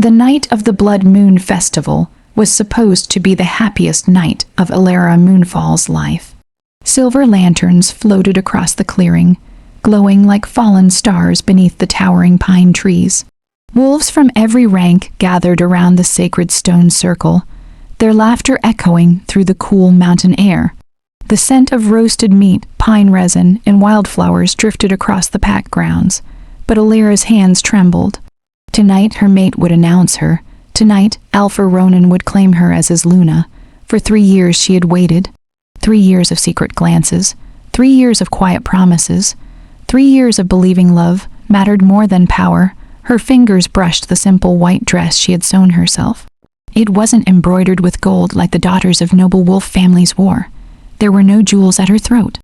The night of the Blood Moon Festival was supposed to be the happiest night of Ilara Moonfall's life. Silver lanterns floated across the clearing, glowing like fallen stars beneath the towering pine trees. Wolves from every rank gathered around the sacred stone circle, their laughter echoing through the cool mountain air. The scent of roasted meat, pine resin, and wildflowers drifted across the pack grounds, but Ilara's hands trembled. Tonight her mate would announce her. Tonight Alpha Ronan would claim her as his Luna. For 3 years she had waited. 3 years of secret glances. 3 years of quiet promises. 3 years of believing love mattered more than power. Her fingers brushed the simple white dress she had sewn herself. It wasn't embroidered with gold like the daughters of noble wolf families wore. There were no jewels at her throat.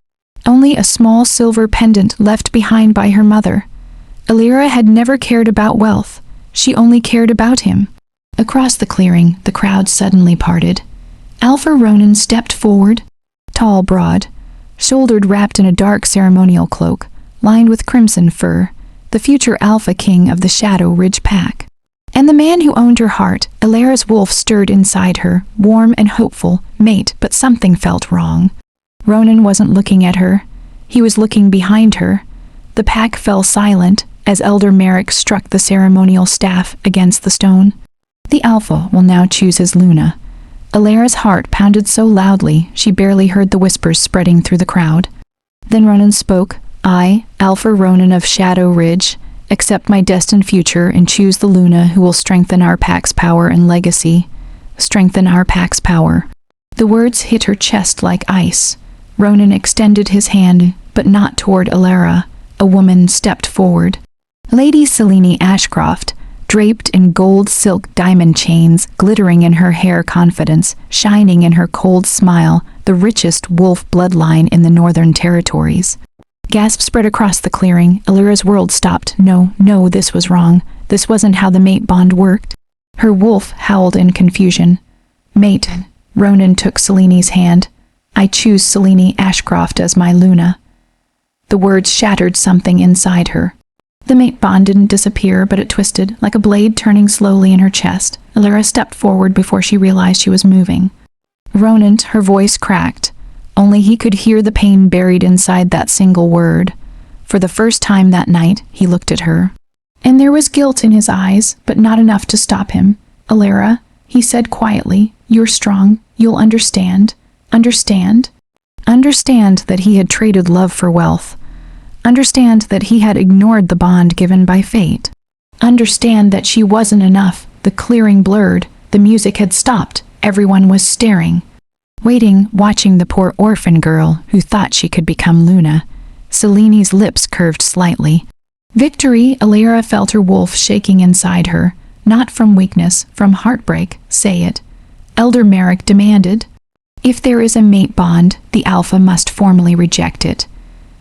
Only a small silver pendant left behind by her mother. Ilara had never cared about wealth. She only cared about him. Across the clearing, the crowd suddenly parted. Alpha Ronan stepped forward, tall, broad, shouldered, wrapped in a dark ceremonial cloak, lined with crimson fur, the future Alpha King of the Shadow Ridge Pack. And the man who owned her heart, Ilara's wolf, stirred inside her, warm and hopeful, mate, but something felt wrong. Ronan wasn't looking at her. He was looking behind her. The pack fell silent as Elder Merrick struck the ceremonial staff against the stone. The Alpha will now choose his Luna. Ilara's heart pounded so loudly she barely heard the whispers spreading through the crowd. Then Ronan spoke. I, Alpha Ronan of Shadow Ridge, accept my destined future and choose the Luna who will strengthen our pack's power and legacy. Strengthen our pack's power. The words hit her chest like ice. Ronan extended his hand, but not toward Ilara. A woman stepped forward. Lady Selene Ashcroft, draped in gold silk diamond chains, glittering in her hair confidence, shining in her cold smile, the richest wolf bloodline in the Northern Territories. Gasps spread across the clearing. Ilara's world stopped. No, this was wrong. This wasn't how the mate bond worked. Her wolf howled in confusion. Mate, Ronan took Selene's hand. I choose Selene Ashcroft as my Luna. The words shattered something inside her. The mate bond didn't disappear, but it twisted, like a blade turning slowly in her chest. Ilara stepped forward before she realized she was moving. Ronan, her voice cracked. Only he could hear the pain buried inside that single word. For the first time that night, he looked at her. And there was guilt in his eyes, but not enough to stop him. Ilara, he said quietly, you're strong. You'll understand. Understand? Understand that he had traded love for wealth. Understand that he had ignored the bond given by fate. Understand that she wasn't enough. The clearing blurred. The music had stopped. Everyone was staring. Waiting, watching the poor orphan girl who thought she could become Luna. Selene's lips curved slightly. Victory, Ilara felt her wolf shaking inside her. Not from weakness, from heartbreak. Say it. Elder Merrick demanded. If there is a mate bond, the Alpha must formally reject it.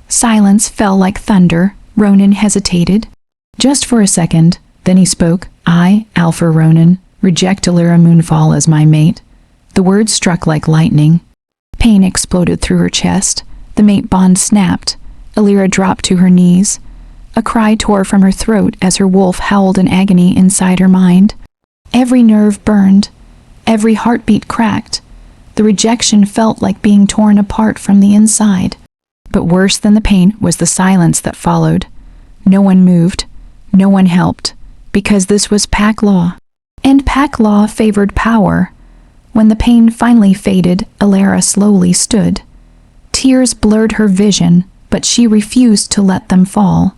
Silence fell like thunder. Ronan hesitated. Just for a second, then he spoke. I, Alpha Ronan, reject Ilara Moonfall as my mate. The words struck like lightning. Pain exploded through her chest. The mate bond snapped. Ilara dropped to her knees. A cry tore from her throat as her wolf howled in agony inside her mind. Every nerve burned. Every heartbeat cracked. The rejection felt like being torn apart from the inside. But worse than the pain was the silence that followed. No one moved. No one helped. Because this was pack law. And pack law favored power. When the pain finally faded, Ilara slowly stood. Tears blurred her vision, but she refused to let them fall.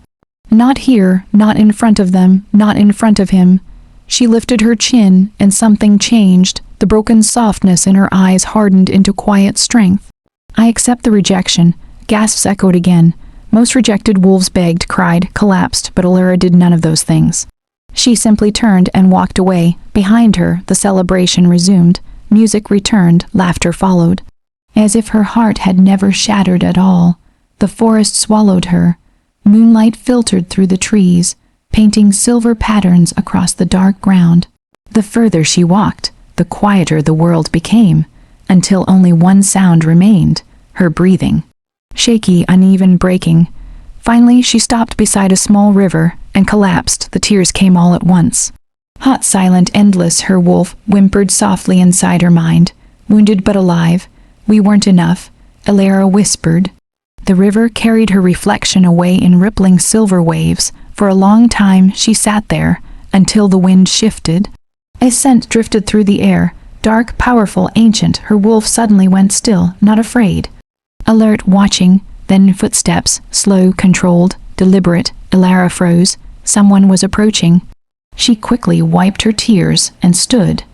Not here, not in front of them, not in front of him. She lifted her chin, and something changed. The broken softness in her eyes hardened into quiet strength. I accept the rejection. Gasps echoed again. Most rejected wolves begged, cried, collapsed, but Ilara did none of those things. She simply turned and walked away. Behind her, the celebration resumed. Music returned, laughter followed. As if her heart had never shattered at all, the forest swallowed her. Moonlight filtered through the trees, painting silver patterns across the dark ground. The further she walked, the quieter the world became, until only one sound remained, her breathing. Shaky, uneven, breaking. Finally, she stopped beside a small river and collapsed. The tears came all at once. Hot, silent, endless, her wolf whimpered softly inside her mind. Wounded but alive. We weren't enough, Alara whispered. The river carried her reflection away in rippling silver waves. For a long time she sat there, until the wind shifted. A scent drifted through the air, dark, powerful, ancient. Her wolf suddenly went still, not afraid. Alert, watching, then footsteps, slow, controlled, deliberate. Alara froze. Someone was approaching. She quickly wiped her tears and stood,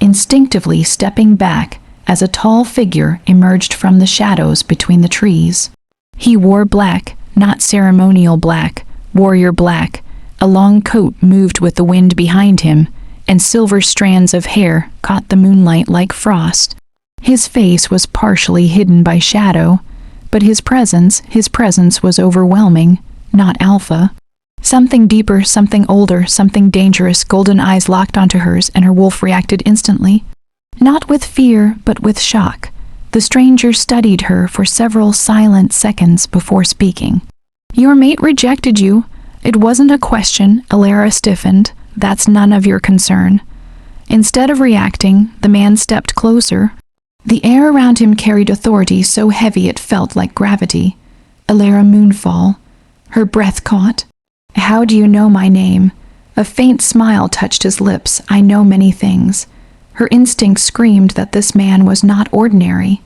instinctively stepping back as a tall figure emerged from the shadows between the trees. He wore black, not ceremonial black, warrior black. A long coat moved with the wind behind him, and silver strands of hair caught the moonlight like frost. His face was partially hidden by shadow, but his presence was overwhelming, not alpha. Something deeper, something older, something dangerous. Golden eyes locked onto hers, and her wolf reacted instantly. Not with fear, but with shock. The stranger studied her for several silent seconds before speaking. Your mate rejected you. It wasn't a question. Alara stiffened. That's none of your concern. Instead of reacting, the man stepped closer. The air around him carried authority so heavy it felt like gravity. Alara Moonfall. Her breath caught. How do you know my name? A faint smile touched his lips. I know many things. Her instinct screamed that this man was not ordinary.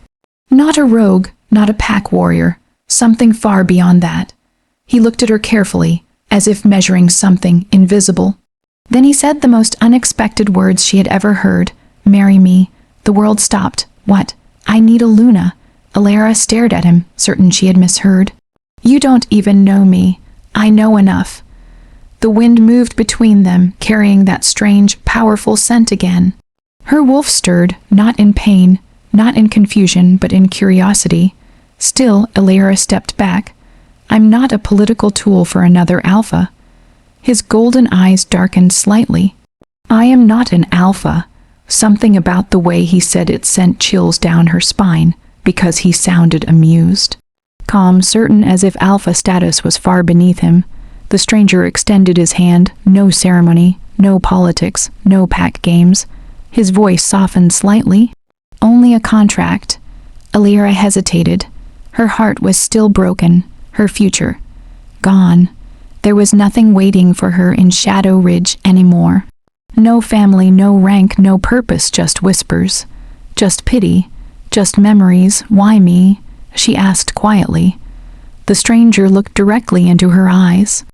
Not a rogue, not a pack warrior. Something far beyond that. He looked at her carefully, as if measuring something invisible. Then he said the most unexpected words she had ever heard. Marry me. The world stopped. What? I need a Luna. Alara stared at him, certain she had misheard. You don't even know me. I know enough. The wind moved between them, carrying that strange, powerful scent again. Her wolf stirred, not in pain, not in confusion, but in curiosity. Still, Alara stepped back. I'm not a political tool for another alpha. His golden eyes darkened slightly. I am not an alpha. Something about the way he said it sent chills down her spine, because he sounded amused. Calm, certain as if alpha status was far beneath him, the stranger extended his hand. No ceremony, no politics, no pack games. His voice softened slightly. Only a contract. Alara hesitated. Her heart was still broken, her future gone. There was nothing waiting for her in Shadow Ridge anymore. No family, no rank, no purpose, just whispers. Just pity, just memories. Why me? She asked quietly. The stranger looked directly into her eyes.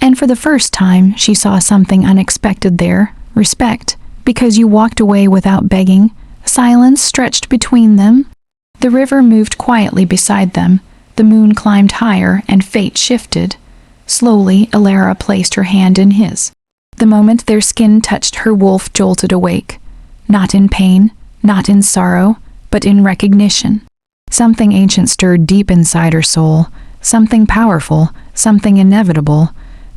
And for the first time, she saw something unexpected there. Respect, because you walked away without begging. Silence stretched between them. The river moved quietly beside them. The moon climbed higher, and fate shifted. Slowly, Alara placed her hand in his. The moment their skin touched, her wolf jolted awake. Not in pain, not in sorrow, but in recognition. Something ancient stirred deep inside her soul. Something powerful, something inevitable.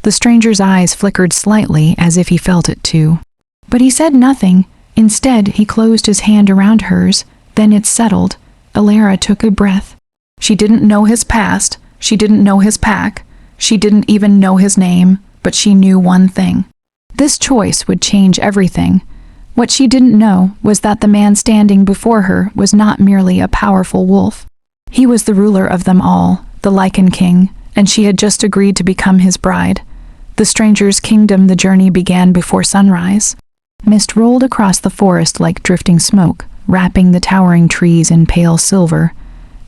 The stranger's eyes flickered slightly as if he felt it too. But he said nothing. Instead, he closed his hand around hers. Then it settled. Alara took a breath. She didn't know his past. She didn't know his pack. She didn't even know his name. But she knew one thing. This choice would change everything. What she didn't know was that the man standing before her was not merely a powerful wolf. He was the ruler of them all, the Lycan King, and she had just agreed to become his bride. The stranger's kingdom. The journey began before sunrise. Mist rolled across the forest like drifting smoke, wrapping the towering trees in pale silver.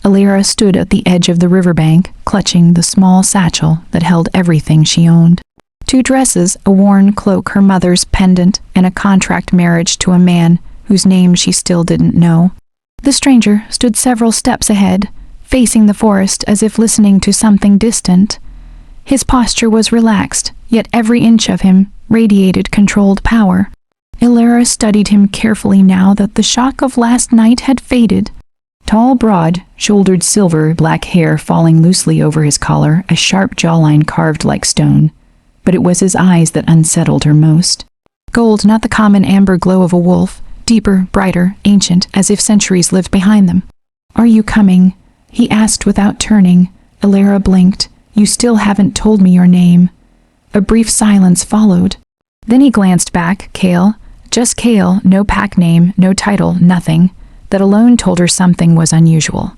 Alara stood at the edge of the riverbank, clutching the small satchel that held everything she owned. 2 dresses, a worn cloak, her mother's pendant, and a contract marriage to a man whose name she still didn't know. The stranger stood several steps ahead, facing the forest as if listening to something distant. His posture was relaxed, yet every inch of him radiated controlled power. Alara studied him carefully now that the shock of last night had faded. Tall, broad-shouldered silver black hair falling loosely over his collar, a sharp jawline carved like stone. But it was his eyes that unsettled her most. Gold, not the common amber glow of a wolf, deeper, brighter, ancient, as if centuries lived behind them. Are you coming? He asked without turning. Alara blinked. You still haven't told me your name. A brief silence followed. Then he glanced back. Kale. Just Kale, no pack name, no title, nothing. That alone told her something was unusual.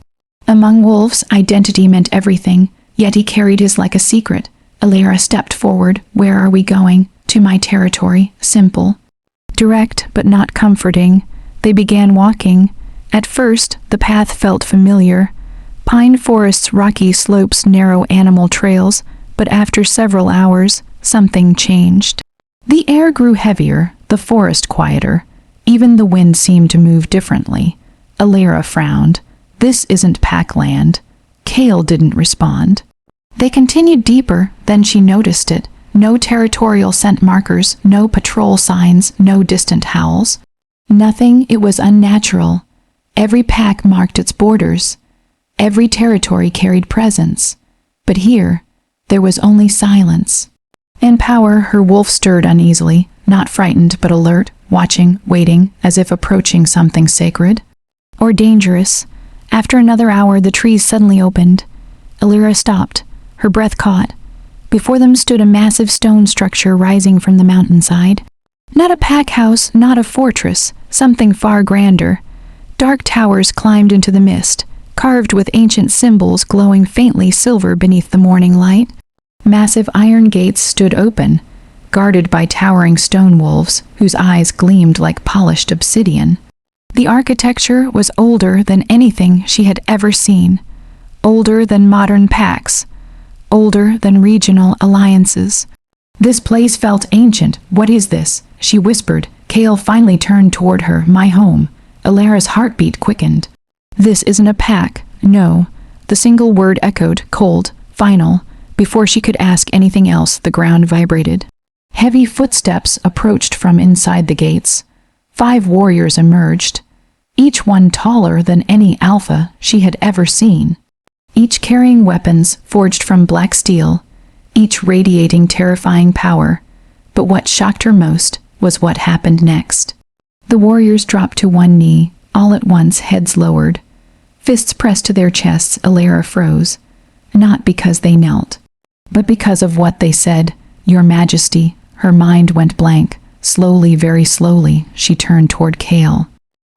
Among wolves, identity meant everything, yet he carried his like a secret. Alara stepped forward. Where are we going? To my territory. Simple. Direct, but not comforting. They began walking. At first, the path felt familiar. Pine forests, rocky slopes, narrow animal trails, but after several hours, something changed. The air grew heavier, the forest quieter. Even the wind seemed to move differently. Alara frowned. This isn't packland. Kale didn't respond. They continued deeper, then she noticed it. No territorial scent markers, no patrol signs, no distant howls. Nothing. It was unnatural. Every pack marked its borders. Every territory carried presence. But here, there was only silence. In power, her wolf stirred uneasily, not frightened but alert, watching, waiting, as if approaching something sacred. Or dangerous. After another hour, the trees suddenly opened. Alara stopped, her breath caught. Before them stood a massive stone structure rising from the mountainside. Not a pack house, not a fortress, something far grander. Dark towers climbed into the mist, carved with ancient symbols glowing faintly silver beneath the morning light. Massive iron gates stood open, guarded by towering stone wolves whose eyes gleamed like polished obsidian. The architecture was older than anything she had ever seen, older than modern packs, older than regional alliances. This place felt ancient. What is this? She whispered. Kale finally turned toward her. My home. Alara's heartbeat quickened. This isn't a pack. No. The single word echoed, cold, final. Before she could ask anything else, the ground vibrated. Heavy footsteps approached from inside the gates. 5 warriors emerged, each one taller than any alpha she had ever seen. Each carrying weapons forged from black steel, each radiating terrifying power. But what shocked her most was what happened next. The warriors dropped to one knee, all at once, heads lowered. Fists pressed to their chests. Alara froze, not because they knelt, but because of what they said. Your Majesty. Her mind went blank. Slowly, very slowly, she turned toward Kale.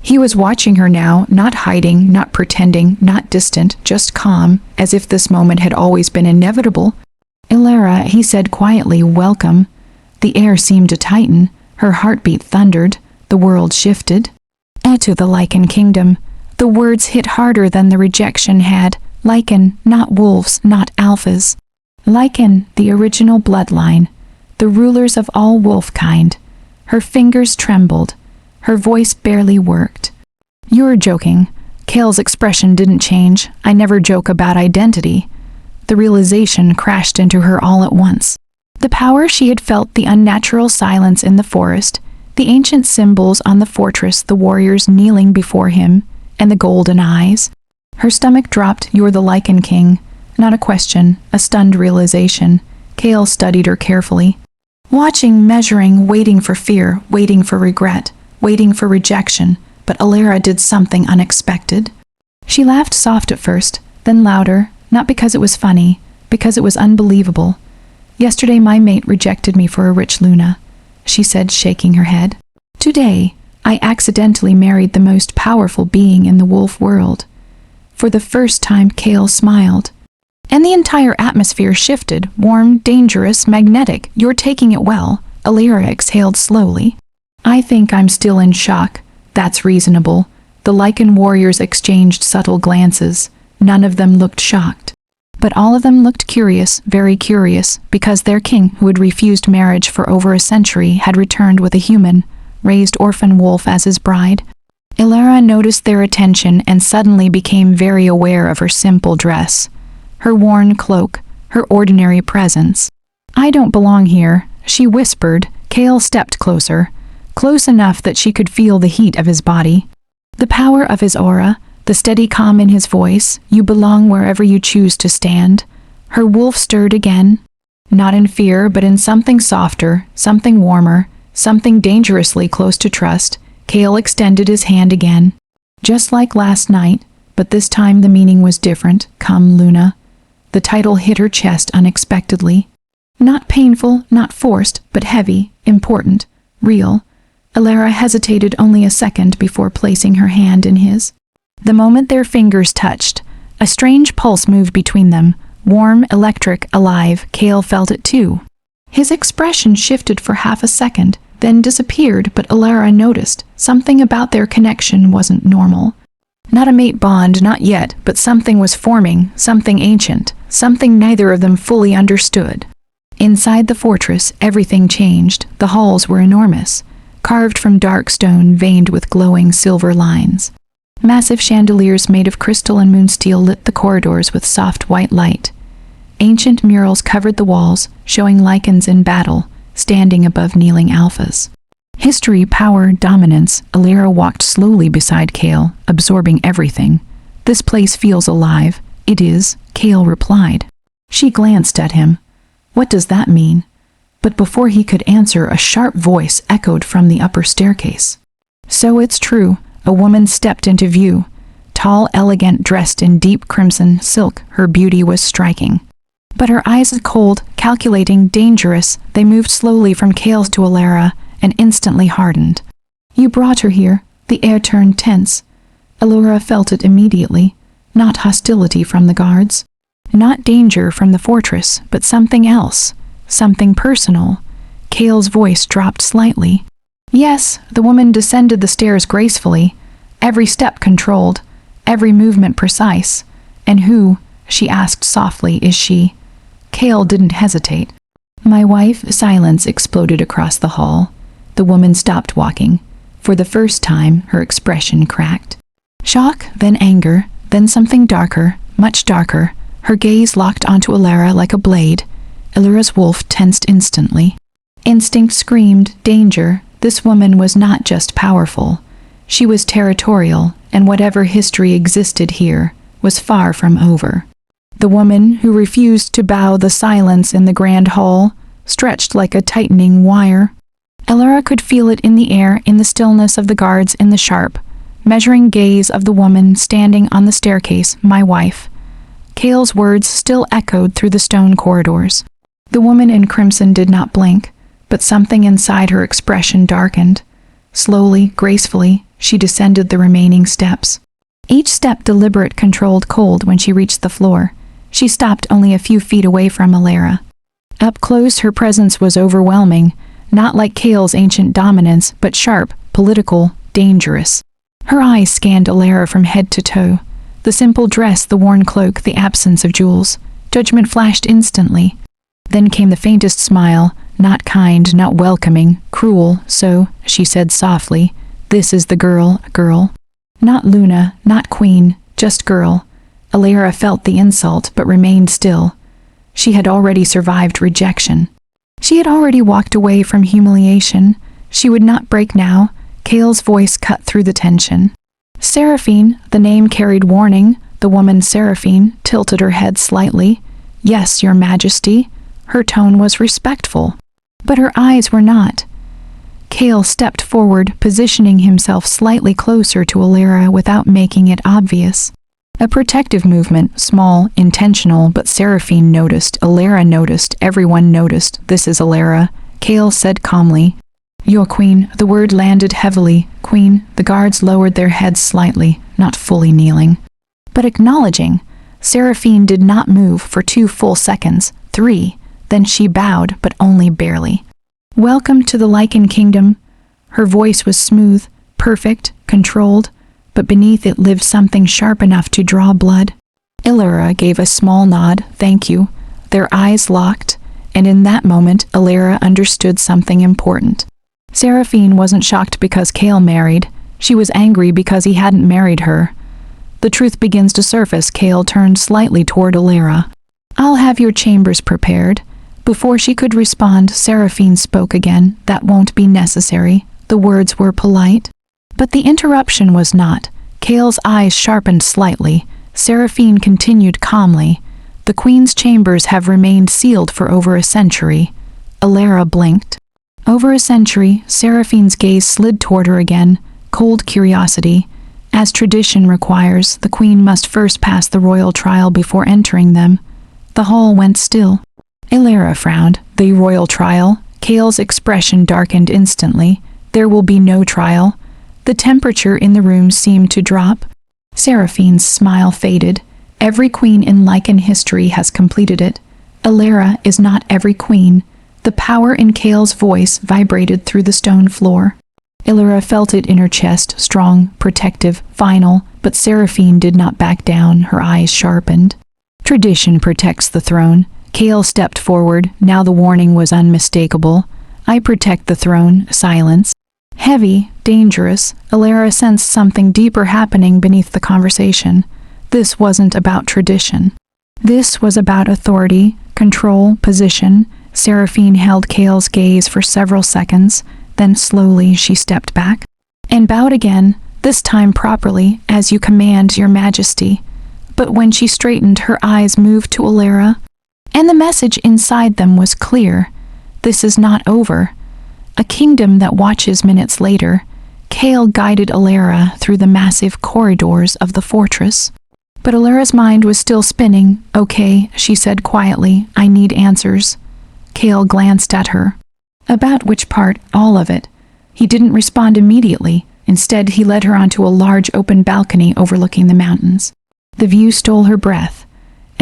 He was watching her now, not hiding, not pretending, not distant, just calm, as if this moment had always been inevitable. Alara, he said quietly, welcome. The air seemed to tighten. Her heartbeat thundered. The world shifted. To the Lycan kingdom. The words hit harder than the rejection had. Lycan, not wolves, not alphas. Lycan, the original bloodline. The rulers of all wolf kind. Her fingers trembled. Her voice barely worked. You're joking. Kale's expression didn't change. I never joke about identity. The realization crashed into her all at once. The power she had felt, the unnatural silence in the forest, the ancient symbols on the fortress, the warriors kneeling before him, and the golden eyes. Her stomach dropped. You're the Lycan King. Not a question, a stunned realization. Kale studied her carefully. Watching, measuring, waiting for fear, waiting for regret, waiting for rejection, but Alara did something unexpected. She laughed soft at first, then louder, not because it was funny, because it was unbelievable. Yesterday my mate rejected me for a rich Luna, she said, shaking her head. Today, I accidentally married the most powerful being in the wolf world. For the first time, Kale smiled. And the entire atmosphere shifted, warm, dangerous, magnetic. You're taking it well. Alara exhaled slowly. I think I'm still in shock. That's reasonable. The Lycan warriors exchanged subtle glances. None of them looked shocked. But all of them looked curious, very curious, because their king, who had refused marriage for over a century, had returned with a human, raised orphan wolf as his bride. Alara noticed their attention and suddenly became very aware of her simple dress, her worn cloak, her ordinary presence. I don't belong here, she whispered. Kale stepped closer, close enough that she could feel the heat of his body, the power of his aura, the steady calm in his voice. You belong wherever you choose to stand. Her wolf stirred again, not in fear, but in something softer, something warmer, something dangerously close to trust. Kale extended his hand again. Just like last night, but this time the meaning was different. Come, Luna. The title hit her chest unexpectedly. Not painful, not forced, but heavy, important, real. Alara hesitated only a second before placing her hand in his. The moment their fingers touched, a strange pulse moved between them, warm, electric, alive. Cale felt it too. His expression shifted for half a second, then disappeared, but Alara noticed something about their connection wasn't normal. Not a mate bond, not yet, but something was forming, something ancient, something neither of them fully understood. Inside the fortress, everything changed. The halls were enormous, carved from dark stone veined with glowing silver lines. Massive chandeliers made of crystal and moonsteel lit the corridors with soft white light. Ancient murals covered the walls, showing Lycans in battle, standing above kneeling alphas. History, power, dominance. Alara walked slowly beside Cale, absorbing everything. This place feels alive. It is, Cale replied. She glanced at him. What does that mean? But before he could answer, a sharp voice echoed from the upper staircase. So it's true. A woman stepped into view. Tall, elegant, dressed in deep crimson silk, her beauty was striking. But her eyes cold, calculating, dangerous. They moved slowly from Cale's to Alara and instantly hardened. You brought her here. The air turned tense. Alara felt it immediately. Not hostility from the guards. Not danger from the fortress, but something else. Something personal. Cale's voice dropped slightly. Yes, the woman descended the stairs gracefully, every step controlled, every movement precise. And who, she asked softly, is she? Cale didn't hesitate. My wife. Silence exploded across the hall. The woman stopped walking. For the first time, her expression cracked. Shock, then anger, then something darker, much darker. Her gaze locked onto Alara like a blade. Alara's wolf tensed instantly. Instinct screamed, danger. This woman was not just powerful. She was territorial, and whatever history existed here was far from over. The woman who refused to bow, the silence in the grand hall, stretched like a tightening wire. Alara could feel it in the air, in the stillness of the guards, in the sharp, measuring gaze of the woman standing on the staircase, my wife. Cale's words still echoed through the stone corridors. The woman in crimson did not blink, but something inside her expression darkened. Slowly, gracefully, she descended the remaining steps. Each step deliberate, controlled, cold. When she reached the floor, she stopped only a few feet away from Alara. Up close, her presence was overwhelming, not like Cale's ancient dominance, but sharp, political, dangerous. Her eyes scanned Alara from head to toe. The simple dress, the worn cloak, the absence of jewels. Judgment flashed instantly. Then came the faintest smile, not kind, not welcoming, cruel. So, she said softly, this is the girl, a girl. Not Luna, not queen, just girl. Alara felt the insult, but remained still. She had already survived rejection. She had already walked away from humiliation. She would not break now. Cale's voice cut through the tension. Seraphine, the name carried warning. The woman Seraphine tilted her head slightly. Yes, your majesty. Her tone was respectful. But her eyes were not. Cale stepped forward, positioning himself slightly closer to Alara without making it obvious. A protective movement, small, intentional, but Seraphine noticed, Alara noticed, everyone noticed. This is Alara, Cale said calmly. Your queen. The word landed heavily. Queen. The guards lowered their heads slightly, not fully kneeling, but acknowledging. Seraphine did not move for 2 full seconds, 3. Then she bowed, but only barely. Welcome to the Lycan kingdom. Her voice was smooth, perfect, controlled, but beneath it lived something sharp enough to draw blood. Alara gave a small nod, thank you. Their eyes locked, and in that moment Alara understood something important. Seraphine wasn't shocked because Cale married. She was angry because he hadn't married her. The truth begins to surface. Cale turned slightly toward Alara. I'll have your chambers prepared. Before she could respond, Seraphine spoke again. That won't be necessary. The words were polite. But the interruption was not. Cale's eyes sharpened slightly. Seraphine continued calmly. The queen's chambers have remained sealed for over a century. Alara blinked. Over a century. Seraphine's gaze slid toward her again. Cold curiosity. As tradition requires, the queen must first pass the royal trial before entering them. The hall went still. Alara frowned. The royal trial. Kale's expression darkened instantly. There will be no trial. The temperature in the room seemed to drop. Seraphine's smile faded. Every queen in Lycan history has completed it. Alara is not every queen. The power in Kale's voice vibrated through the stone floor. Alara felt it in her chest, strong, protective, final, but Seraphine did not back down, her eyes sharpened. Tradition protects the throne. Kale stepped forward. Now the warning was unmistakable. I protect the throne. Silence. Heavy, dangerous, Alara sensed something deeper happening beneath the conversation. This wasn't about tradition. This was about authority, control, position. Seraphine held Kale's gaze for several seconds, then slowly she stepped back and bowed again, this time properly, as you command, your majesty. But when she straightened, her eyes moved to Alara, and the message inside them was clear. This is not over. A kingdom that watches minutes later. Kale guided Alara through the massive corridors of the fortress. But Alara's mind was still spinning. Okay, she said quietly, I need answers. Kale glanced at her. About which part? All of it. He didn't respond immediately. Instead, he led her onto a large open balcony overlooking the mountains. The view stole her breath.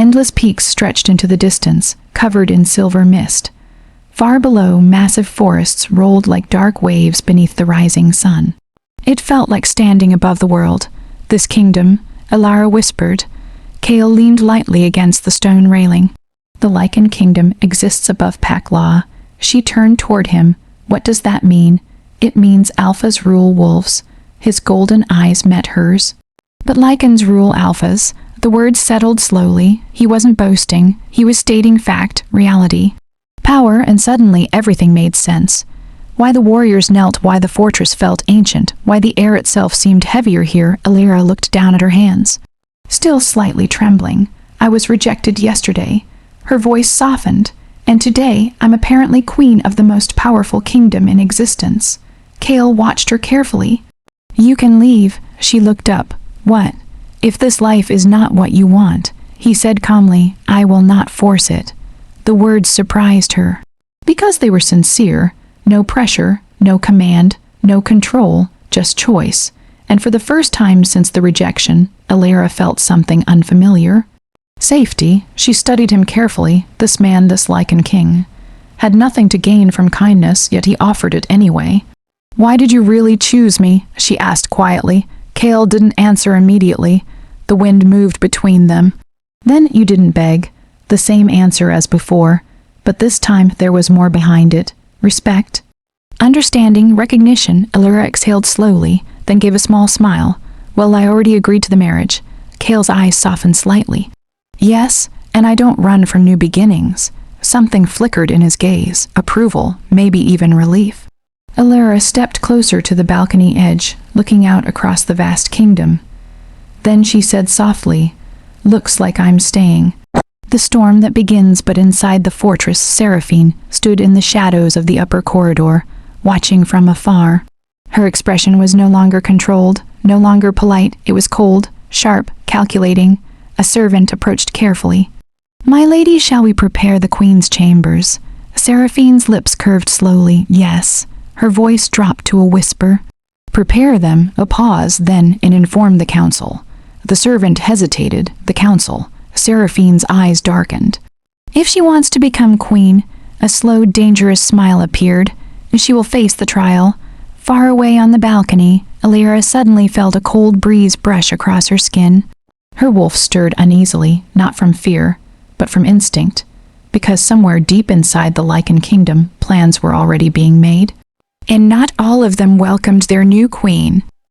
Endless peaks stretched into the distance, covered in silver mist. Far below, massive forests rolled like dark waves beneath the rising sun. It felt like standing above the world. This kingdom, Alara whispered. Kale leaned lightly against the stone railing. The Lycan kingdom exists above pack law. She turned toward him. What does that mean? It means alphas rule wolves. His golden eyes met hers. But Lycans rule alphas. The words settled slowly. He wasn't boasting. He was stating fact, reality. Power, and suddenly everything made sense. Why the warriors knelt, why the fortress felt ancient, why the air itself seemed heavier here. Alara looked down at her hands. Still slightly trembling. I was rejected yesterday. Her voice softened. And today, I'm apparently queen of the most powerful kingdom in existence. Kale watched her carefully. You can leave. She looked up. What? If this life is not what you want, he said calmly, I will not force it. The words surprised her. Because they were sincere, no pressure, no command, no control, just choice. And for the first time since the rejection, Alara felt something unfamiliar. Safety. She studied him carefully. This man, this Lycan King, had nothing to gain from kindness, yet he offered it anyway. Why did you really choose me? She asked quietly. Kale didn't answer immediately. The wind moved between them. Then you didn't beg. The same answer as before, but this time there was more behind it. Respect. Understanding, recognition. Alara exhaled slowly, then gave a small smile. Well, I already agreed to the marriage. Kale's eyes softened slightly. Yes, and I don't run from new beginnings. Something flickered in his gaze, approval, maybe even relief. Alara stepped closer to the balcony edge, looking out across the vast kingdom. Then she said softly, Looks like I'm staying. The storm that begins but inside the fortress, Seraphine, stood in the shadows of the upper corridor, watching from afar. Her expression was no longer controlled, no longer polite. It was cold, sharp, calculating. A servant approached carefully. My lady, shall we prepare the queen's chambers? Seraphine's lips curved slowly. Yes. Her voice dropped to a whisper. Prepare them, a pause, then, and inform the council. The servant hesitated. The council. Seraphine's eyes darkened. If she wants to become queen, a slow, dangerous smile appeared. She will face the trial. Far away on the balcony, Alara suddenly felt a cold breeze brush across her skin. Her wolf stirred uneasily, not from fear, but from instinct, because somewhere deep inside the Lycan kingdom, plans were already being made. And not all of them welcomed their new queen.